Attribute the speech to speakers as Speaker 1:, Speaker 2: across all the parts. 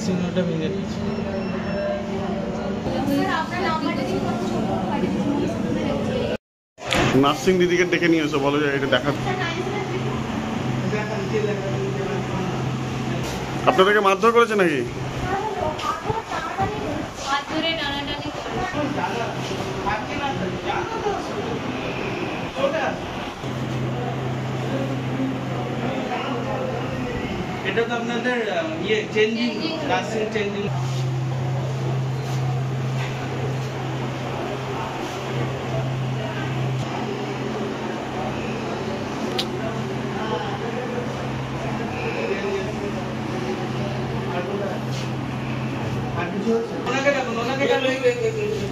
Speaker 1: সিগন্যালটা ভেঙে দিয়েছে।
Speaker 2: নার্সিং দিদিকে ডেকে নিয়ে এসো, বলো যে এটা দেখা। আপনাদেরকে মারধর করেছে নাকি?
Speaker 1: এটা তো আপনাদের ইয়ে চেঞ্জিং, নার্সিং চেঞ্জিং।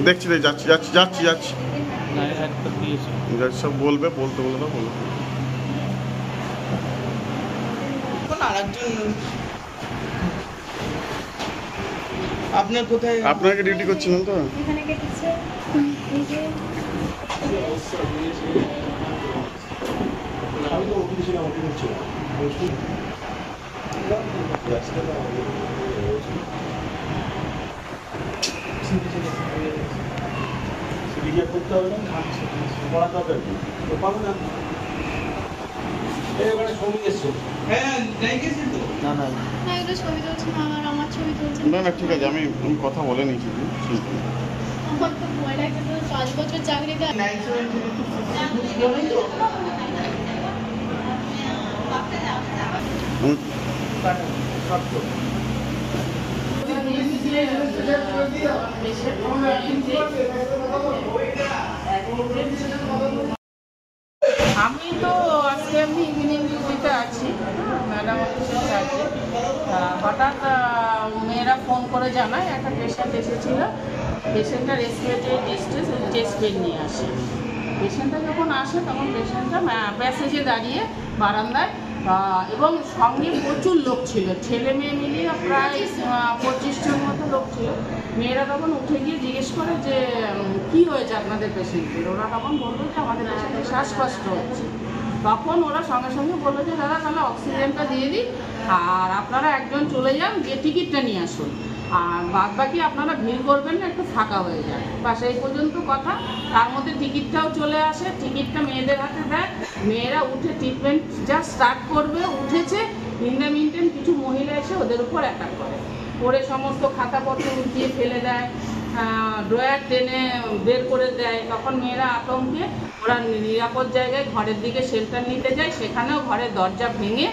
Speaker 2: দেখছি রে, যাচ্ছি যাচ্ছি যাচ্ছি যাচ্ছি। সব বলবে, বলতে বলবে না বলবে।
Speaker 1: আপনার কোথায়?
Speaker 2: আপনাকে ডিউটি করছিলেন তো?
Speaker 3: করতে হবে না, পড়াতে হবে তো পাবো না। এবারে ছবি এসছো?
Speaker 1: হ্যাঁ, দেখেছি তো।
Speaker 2: না না
Speaker 4: না, এগুলো ছবি তুলছে না, আমার ছবি তুলছে
Speaker 2: না না, ঠিক আছে, আমি কথা বলে নিয়েছি। ঠিক আছে,
Speaker 4: আমার তো ভয় লাগছে, তো 5 বছর চাকরিতে
Speaker 5: আমি তো আজকে এমনি ইভিনিং ডিউটিতে আছি, ম্যাডাম অফিসে আছে। হঠাৎ মেয়েরা ফোন করে জানায় একটা পেশেন্ট এসেছিল, পেশেন্টটা রেসপিরেটরি ডিস্ট্রেস, চেস্ট পেন নিয়ে আসে। পেশেন্টটা যখন আসে তখন পেশেন্টটা প্যাসেজে দাঁড়িয়ে বারান্দায়, এবং সঙ্গে প্রচুর লোক ছিল, ছেলে মেয়ে মিলিয়ে প্রায় 25 জন মতো লোক ছিল। মেয়েরা তখন উঠে গিয়ে জিজ্ঞেস করে যে কী হয়েছে আপনাদের পেশেন্টের। ওরা তখন বললো যে আমাদের পেশেন্টের শ্বাসকষ্ট হচ্ছে। তখন ওরা সঙ্গে সঙ্গে বললো যে দাদা তাহলে অক্সিজেনটা দিয়ে দিই, আর আপনারা একজন চলে যান, গিয়ে টিকিটটা নিয়ে আসুন, আর বাদ বাকি আপনারা ভিড় করবেন না, একটু ফাঁকা হয়ে যায়। বা সেই পর্যন্ত কথা। তার মধ্যে টিকিটটাও চলে আসে, টিকিটটা মেয়েদের হাতে দেয়, মেয়েরা উঠে ট্রিটমেন্ট জাস্ট স্টার্ট করবে, উঠেছে। ইন দ্য মিনটাইম কিছু মহিলা এসে ওদের উপর অ্যাটাক করে, পরে সমস্ত খাতাপত্র উঠিয়ে ফেলে দেয়, ড্রয়ার টেনে বের করে দেয়। তখন মেয়েরা আতঙ্কে ওরা নিরাপদ জায়গায় ঘরের দিকে শেল্টার নিতে যায়, সেখানেও ঘরের দরজা ভেঙে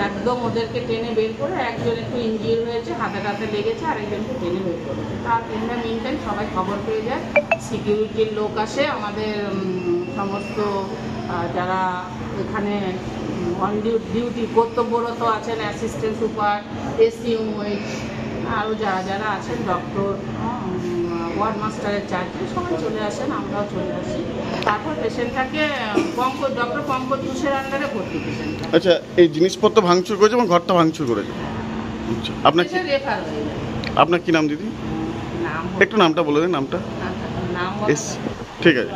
Speaker 5: একদম ওদেরকে টেনে বের করে, একজন একটু ইনজিওর হয়েছে, হাতে টাতে লেগেছে, আরেকজনকে টেনে বের করেছে। তার ইন দ্য মিনটাইম সবাই খবর পেয়ে যায়, সিকিউরিটির লোক আসে, আমাদের সমস্ত যারা এখানে অন ডিউটি কর্তব্যরত আছেন, অ্যাসিস্ট্যান্ট সুপার, এসইউএইচ, আরও যারা যারা আছেন, ডক্টর, ওয়ার্ড মাস্টারের চার্জে সবাই চলে আসেন, আমরাও চলে আসি। তারপর পেশেন্টটাকে ডক্টর পঙ্কজ ঘোষের আন্ডারে ভর্তি পেশেন্ট।
Speaker 2: আচ্ছা, এই জিনিসপত্র ভাঙচুর করেছে এবং ঘরটা ভাঙচুর করেছে। আচ্ছা, আপনার কি
Speaker 5: রেফার হয়ে যায়।
Speaker 2: আপনার কি নাম দিদি?
Speaker 5: নাম
Speaker 2: একটু নামটা বলে দেন, নামটা।
Speaker 5: নাম
Speaker 2: ঠিক আছে।